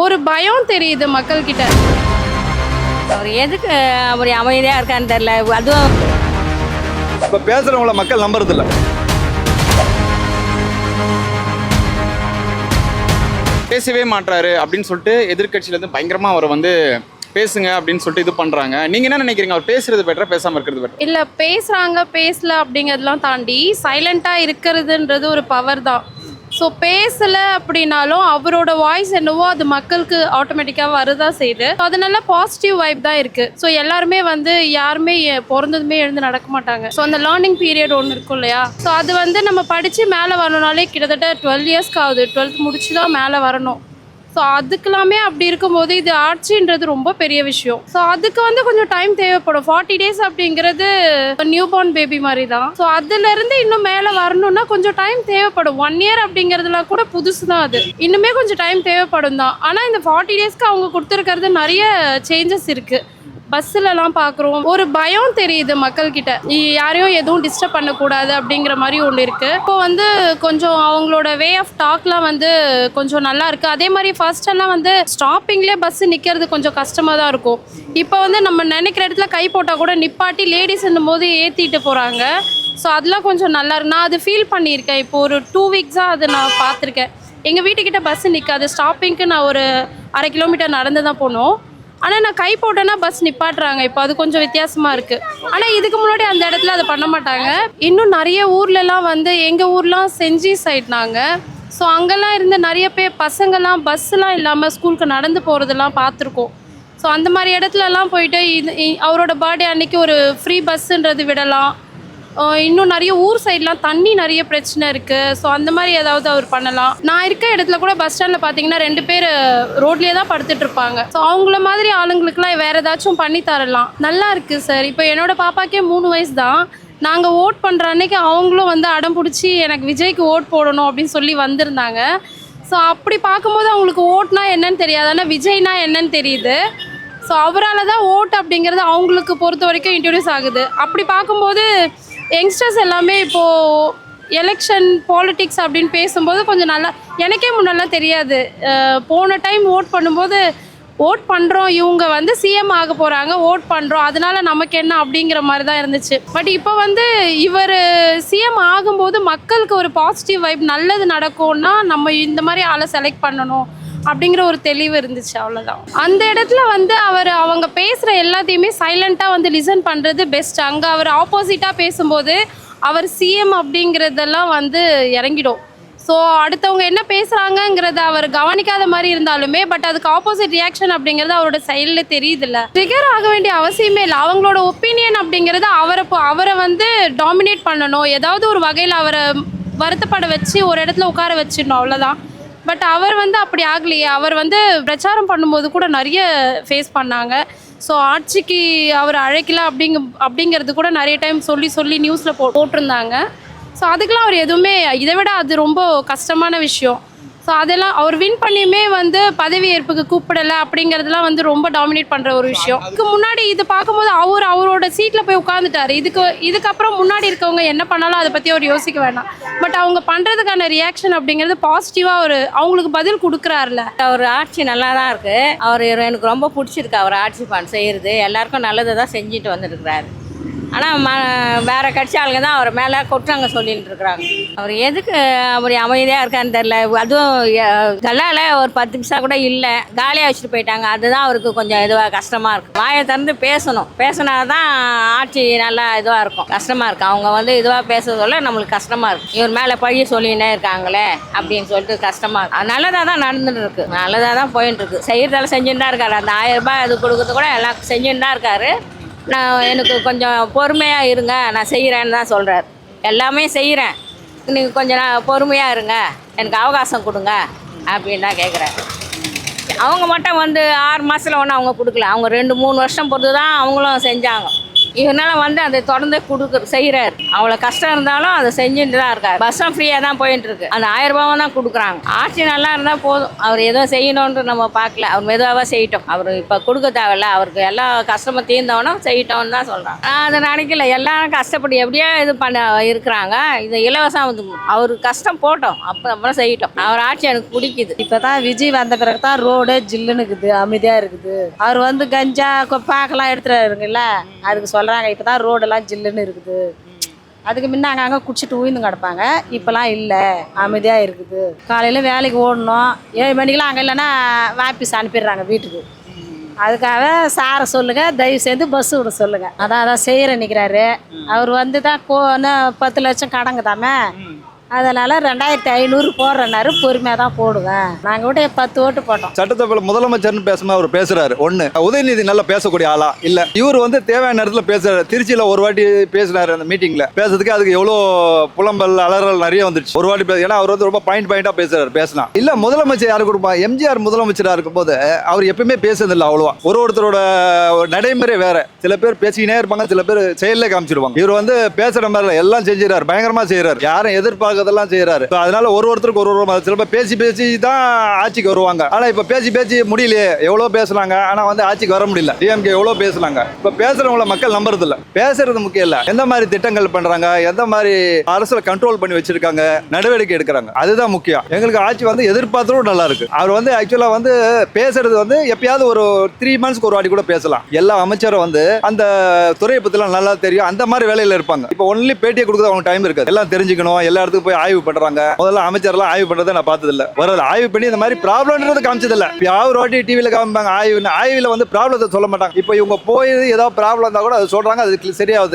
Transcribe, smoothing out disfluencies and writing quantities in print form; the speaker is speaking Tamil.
ஒரு பயம் தெரியுது மக்கள்கிட்ட. அவர் எதுக்கு அப்படி அமைதியாக இருக்கான்னு தெரியல. அதுவும் இப்போ பேசுகிறவங்கள மக்கள் நம்புறதில்ல. பேசவே மாட்டாரு அப்படின்னு சொல்லிட்டு எதிர்கட்சியிலேருந்து பயங்கரமாக அவரை வந்து பேசுங்க அப்படின்னு சொல்லிட்டு இது பண்ணுறாங்க. நீங்கள் என்ன நினைக்கிறீங்க? அவர் பேசுறது பெட்டரா பேசாமல் இருக்கிறது பெட்டர்? இல்லை, பேசுகிறாங்க பேசல அப்படிங்கிறதெல்லாம் தாண்டி சைலண்ட்டாக இருக்கிறதுன்றது ஒரு பவர் தான். ஸோ பேசலை அப்படின்னாலும் அவரோட வாய்ஸ் என்னவோ அது மக்களுக்கு ஆட்டோமேட்டிக்காக வரதான் செய்யுது. அதனால பாசிட்டிவ் வைப் தான் இருக்குது. ஸோ எல்லாருமே வந்து யாருமே பிறந்ததுமே எழுந்து நடக்க மாட்டாங்க. ஸோ அந்த லேர்னிங் பீரியட் ஒன்று இருக்கும் இல்லையா? ஸோ அது வந்து நம்ம படித்து மேலே வரணுனாலே கிட்டத்தட்ட 12 இயர்ஸ்க்கு ஆகுது. 12th முடிச்சு தான் மேலே வரணும். ஸோ அதுக்கெல்லாமே அப்படி இருக்கும்போது இது ஆட்சின்றது ரொம்ப பெரிய விஷயம். ஸோ அதுக்கு வந்து கொஞ்சம் டைம் தேவைப்படும். 40 days அப்படிங்கிறது நியூ பார்ன் பேபி மாதிரி தான். ஸோ அதுலேருந்து இன்னும் மேலே வரணும்னா கொஞ்சம் டைம் தேவைப்படும். 1 year அப்படிங்கிறதுலாம் கூட புதுசு தான். அது இன்னுமே கொஞ்சம் டைம் தேவைப்படும் தான். ஆனால் இந்த 40 daysக்கு அவங்க கொடுத்துருக்கிறது நிறைய சேஞ்சஸ் இருக்குது. பஸ்ஸிலலாம் பார்க்குறோம், ஒரு பயம் தெரியுது மக்கள்கிட்ட. யாரையும் எதுவும் டிஸ்டர்ப் பண்ணக்கூடாது அப்படிங்கிற மாதிரி ஒன்று இருக்குது. இப்போ வந்து கொஞ்சம் அவங்களோட வே ஆஃப் டாக்லாம் வந்து கொஞ்சம் நல்லா இருக்குது. அதே மாதிரி ஃபர்ஸ்டெல்லாம் வந்து ஸ்டாப்பிங்லேயே பஸ்ஸு நிற்கிறது கொஞ்சம் கஷ்டமாக தான் இருக்கும். இப்போ வந்து நம்ம நினைக்கிற இடத்துல கை போட்டால் கூட நிப்பாட்டி லேடிஸ்ன்னும் போது ஏற்றிட்டு போகிறாங்க. ஸோ அதெல்லாம் கொஞ்சம் நல்லா இருக்கு. நான் அது ஃபீல் பண்ணியிருக்கேன். இப்போ ஒரு 2 weeksஸாக அது நான் பார்த்துருக்கேன். எங்கள் வீட்டுக்கிட்ட பஸ்ஸு நிற்காது. ஸ்டாப்பிங்க்கு நான் ஒரு 1/2 கிலோமீட்டர் நடந்து தான் போகணும். ஆனால் நான் கை போட்டேன்னா பஸ் நிப்பாட்டுறாங்க. இப்போ அது கொஞ்சம் வித்தியாசமாக இருக்குது. ஆனால் இதுக்கு முன்னாடி அந்த இடத்துல அதை பண்ண மாட்டாங்க. இன்னும் நிறைய ஊர்லலாம் வந்து எங்கள் ஊர்லாம் செஞ்சி சைட் நாங்கள். ஸோ அங்கெல்லாம் இருந்த நிறைய பேர் பசங்கள்லாம் பஸ்ஸெலாம் இல்லாமல் ஸ்கூலுக்கு நடந்து போகிறதெல்லாம் பார்த்துருக்கோம். ஸோ அந்த மாதிரி இடத்துலலாம் போயிட்டு அவரோட பர்த்டே அன்னைக்கு ஒரு ஃப்ரீ பஸ்ஸுன்றது விடலாம். இன்னும் நிறைய ஊர் சைட்லாம் தண்ணி நிறைய பிரச்சனை இருக்குது. ஸோ அந்த மாதிரி ஏதாவது அவர் பண்ணலாம். நான் இருக்க இடத்துல கூட பஸ் ஸ்டாண்டில் பார்த்தீங்கன்னா 2 பேர் ரோட்லேயே தான் படுத்துட்டு இருப்பாங்க. ஸோ அவங்கள மாதிரி ஆளுங்களுக்குலாம் வேறு ஏதாச்சும் பண்ணி தரலாம். நல்லா இருக்குது சார். இப்போ என்னோடய பாப்பாக்கே 3 வயசு தான். நாங்கள் ஓட் பண்ணுற அன்னைக்கு அவங்களும் வந்து அடம் பிடிச்சி எனக்கு விஜய்க்கு ஓட் போடணும் அப்படின்னு சொல்லி வந்திருந்தாங்க. ஸோ அப்படி பார்க்கும்போது அவங்களுக்கு ஓட்னா என்னன்னு தெரியாது, ஆனால் விஜய்னா என்னன்னு தெரியுது. ஸோ அவரால் தான் ஓட் அப்படிங்கிறது அவங்களுக்கு பொறுத்த வரைக்கும் இன்ட்ரடியூஸ் ஆகுது. அப்படி பார்க்கும்போது யங்ஸ்டர்ஸ் எல்லாமே இப்போது எலெக்ஷன் பாலிட்டிக்ஸ் அப்படின்னு பேசும்போது கொஞ்சம் நல்லா, எனக்கே முன்னெல்லாம் தெரியாது. போன டைம் ஓட் பண்ணும்போது ஓட் பண்ணுறோம், இவங்க வந்து சிஎம் ஆக போகிறாங்க, ஓட் பண்ணுறோம், அதனால நமக்கு என்ன அப்படிங்கிற மாதிரி தான் இருந்துச்சு. பட் இப்போ வந்து இவர் சிஎம் ஆகும்போது மக்களுக்கு ஒரு பாசிட்டிவ் வைப், நல்லது நடக்கும்னா நம்ம இந்த மாதிரி ஆளை செலக்ட் பண்ணணும் அப்படிங்கிற ஒரு தெளிவு இருந்துச்சு. அவ்வளோதான். அந்த இடத்துல வந்து அவங்க பேசுகிற எல்லாத்தையுமே சைலண்ட்டாக வந்து லிசன் பண்ணுறது பெஸ்ட். அங்கே அவர் ஆப்போசிட்டாக பேசும்போது அவர் சிஎம் அப்படிங்கிறதெல்லாம் வந்து இறங்கிடும். ஸோ அடுத்தவங்க என்ன பேசுகிறாங்கங்கிறத அவர் கவனிக்காத மாதிரி இருந்தாலுமே பட் அதுக்கு ஆப்போசிட் ரியாக்ஷன் அப்படிங்கிறது அவரோட சைடில் தெரியுதில்ல. ட்ரிகர் ஆக வேண்டிய அவசியமே இல்லை. அவங்களோட ஒப்பீனியன் அப்படிங்கிறது அவரை வந்து டாமினேட் பண்ணணும், ஏதாவது ஒரு வகையில் அவரை வருத்தப்பட வச்சு ஒரு இடத்துல உட்கார வச்சிடணும், அவ்வளோதான். பட் அவர் வந்து அப்படி ஆகலையே. அவர் வந்து பிரச்சாரம் பண்ணும்போது கூட நிறைய ஃபேஸ் பண்ணாங்க. ஸோ ஆட்சிக்கு அவர் அழைக்கல அப்படிங்கிறது கூட நிறைய டைம் சொல்லி நியூஸில் போட்டிருந்தாங்க. ஸோ அதுக்கெலாம் அவர் எதுவுமே, இதை விட அது ரொம்ப கஷ்டமான விஷயம். ஸோ அதெல்லாம் அவர் வின் பண்ணியுமே வந்து பதவி ஏற்புக்கு கூப்பிடலை அப்படிங்கிறதுலாம் வந்து ரொம்ப டாமினேட் பண்ணுற ஒரு விஷயம். இதுக்கு முன்னாடி இது பார்க்கும்போது அவரோட சீட்டில் போய் உட்காந்துட்டாரு. இதுக்கப்புறம் முன்னாடி இருக்கவங்க என்ன பண்ணாலும் அதை பற்றி அவர் யோசிக்க வேண்டாம். பட் அவங்க பண்ணுறதுக்கான ரியாக்ஷன் அப்படிங்கிறது பாசிட்டிவாக அவங்களுக்கு பதில் கொடுக்குறாருல. அவர் ஆட்சி நல்லா தான் இருக்குது. அவர் எனக்கு ரொம்ப பிடிச்சிருக்கு. அவர் ஆட்சி செய்கிறது எல்லாருக்கும் நல்லதை தான் செஞ்சுட்டு வந்துருக்கிறாரு. ஆனால் வேறு கட்சி ஆளுங்க தான் அவர் மேலே குற்றங்க சொல்லிட்டு இருக்கிறாங்க. அவர் எதுக்கு அப்படி அமைதியாக இருக்கான்னு தெரில. அதுவும் கல்லால் ஒரு 10 நிமிஷம் கூட இல்லை, காலியாக வச்சுட்டு போயிட்டாங்க. அதுதான் அவருக்கு கொஞ்சம் இதுவாக கஷ்டமாக இருக்குது. வாயை திறந்து பேசினா தான் ஆட்சி நல்லா இதுவாக இருக்கும். கஷ்டமாக இருக்குது. அவங்க வந்து இதுவாக பேசுறதுல நம்மளுக்கு கஷ்டமாக இருக்குது. இவர் மேலே பழி சொல்லினே இருக்காங்களே அப்படின்னு சொல்லிட்டு கஷ்டமாக இருக்குது. நல்லதாக தான் நடந்துட்டு இருக்கு, நல்லதாக தான் போயிட்டு இருக்கு. செய்கிறதெல்லாம் செஞ்சுட்டு தான் இருக்காரு. அந்த 1000 ரூபாய் அது கொடுக்கறது கூட எல்லாம் செஞ்சுட்டு தான் இருக்காரு. எனக்கு கொஞ்சம் பொறுமையாக இருங்க, நான் செய்கிறேன்னு தான் சொல்கிறார். எல்லாமே செய்கிறேன், நீங்கள் கொஞ்சம் பொறுமையாக இருங்க, எனக்கு அவகாசம் கொடுங்க அப்படின்னு தான் கேட்குறேன். அவங்க மட்டும் வந்து 6 மாதத்தில் ஒன்றும் அவங்க கொடுக்கல. அவங்க 2-3 வருஷம் பொறுத்து தான் அவங்களும் செஞ்சாங்க. இதனால வந்து அதை தொடர்ந்து செய்கிறாரு. அவ்வளோ கஷ்டம் இருந்தாலும் அதை செஞ்சுட்டு தான் இருக்காரு. பஸ்ஸும் ஃப்ரீயாக தான் போயிட்டு இருக்கு. அந்த 1000 ரூபாவை தான் கொடுக்குறாங்க. ஆட்சி நல்லா இருந்தால் போதும். அவர் எதுவும் செய்யணும்னு நம்ம பார்க்கல. அவர் மெதுவாக செய்யட்டும். அவர் இப்போ கொடுக்க தேவையில்ல. அவருக்கு எல்லா கஷ்டமும் தீர்ந்தவனும் செய்யட்டோம்னு தான் சொல்கிறாங்க. நான் அதை நினைக்கல. எல்லாரும் கஷ்டப்பட்டு எப்படியோ இது பண்ண இருக்கிறாங்க. இது இலவசம் வந்து அவர் கஷ்டம் போட்டோம். அப்புறம் செய்யட்டும். அவர் ஆட்சி எனக்கு பிடிக்குது. இப்பதான் விஜய் வந்த பிறகு தான் ரோடு ஜில்லுன்னு இருக்குது, அமைதியா இருக்குது. அவர் வந்து கஞ்சா பாக்கெல்லாம் எடுத்துறாருங்கல்ல, அதுக்கு சொல்றாங்க இப்பதான் ரோடெல்லாம் ஜில்லுன்னு இருக்குது. அதுக்கு முன்ன அங்கங்கே குடிச்சிட்டு உயிர்ந்து கிடப்பாங்க. இப்போலாம் இல்லை, அமைதியாக இருக்குது. காலையில் வேலைக்கு ஓடணும், 7 மணிக்கெலாம் அங்கே இல்லைன்னா வாபீஸ் அனுப்பிடுறாங்க வீட்டுக்கு. அதுக்காக சாரை சொல்லுங்கள், தயவு செய்து பஸ்ஸு விட சொல்லுங்கள். அதான் செய்கிற நிற்கிறாரு. அவர் வந்து தான் 10 லட்சம் கடங்குதாமே, அதனால் 2500 போடுறனாரு. பொறுமையாக தான் போடுவேன். நாங்கள் விட 10 ஓட்டு போட்டோம். சட்டசபையில முதலமைச்சர்னு பேசும்போது அவர் பேசுறாரு. ஒண்ணு, உதயநிதி நல்லா பேசக்கூடிய ஆளா இல்ல இவர் வந்து தேவையான நேரத்துல பேசுறாரு. திருச்சியில ஒரு வாட்டி பேசினாரு அந்த மீட்டிங்ல. பேசுறதுக்கு அதுக்கு எவ்வளோ புலம்பல் அலறல் நிறைய வந்துருச்சு. ஒரு வாட்டி ஏன்னா அவர் வந்து ரொம்ப பாயிண்டா பேசுறாரு. பேசினா இல்ல முதலமைச்சர் யாரு கொடுப்பா, எம்ஜிஆர் முதலமைச்சரா இருக்கும் போது அவர் எப்பயுமே பேசுறது இல்லை அவ்வளவா. ஒருத்தரோட நடைமுறை வேற. சில பேர் பேசிக்கினே இருப்பாங்க, சில பேர் செயல்ல காமிச்சிருவாங்க. இவர் வந்து பேசுற மாதிரி எல்லாம் செஞ்சிடறாரு, பயங்கரமா செய்யறாரு. யாரும் எதிர்பார்க்க அதெல்லாம் செய்யறாரு. அதனால ஒருத்தருக்கு ஒரு சில பேர் பேசி தான் ஆட்சிக்கு வருவாங்க. ஆனா இப்ப பேசி முடியலையே. எவ்வளவு பேசுறாங்க, ஆனா வந்து ஆட்சிக்கு வர முடியல. டிஎம்கே எவ்வளவு பேசுறாங்க. இப்ப பேசுறவங்கள மக்கள் நம்புறது இல்ல. பேசுறது முக்கியம் இல்ல, எந்த மாதிரி திட்டங்கள் பண்றாங்க, எந்த மாதிரி அரசுல கண்ட்ரோல் பண்ணி வச்சிருக்காங்க, நடவடிக்கை எடுக்கிறாங்க, அதுதான் முக்கியம். எங்களுக்கு ஆட்சி வந்து எதிர்பார்த்ததும் நல்லா இருக்கு. அவர் வந்து ஆக்சுவலா வந்து பேசுறது வந்து எப்பயாவது ஒரு 3 மந்த்ஸ்க்கு ஒரு வாட்டி கூட பேசலாம். எல்லா அமைச்சரும் வந்து அந்த துறையை பத்திலாம் நல்லா தெரியும். அந்த மாதிரி வேலையில இருப்பாங்க. இப்ப ஒன்லி பேட்டியை கொடுக்குறது அவங்க டைம் இருக்காது. எல்லாம் தெரிஞ்சுக்கணும், எல்லா இடத்துக்கு போய் ஆய்வு பண்றாங்க. முதல்ல அமைச்சர்லாம் ஆய்வு பண்றதை நான் பார்த்தது இல்ல. வரது ஆய்வு பண்ணி இந்த மாதிரி ப்ராப்ளம்ன்றது காமிச்சது இல்ல. யாவது வாட்டி டிவியில காமிப்பாங்க ஆய்வுல வந்து ப்ராப்ளத்தை சொல்ல மாட்டாங்க. இப்போ இவங்க போய் ஏதாவது ப்ராப்ளம் இருந்தா கூட அது சொல்றாங்க, அது சரியாகுது.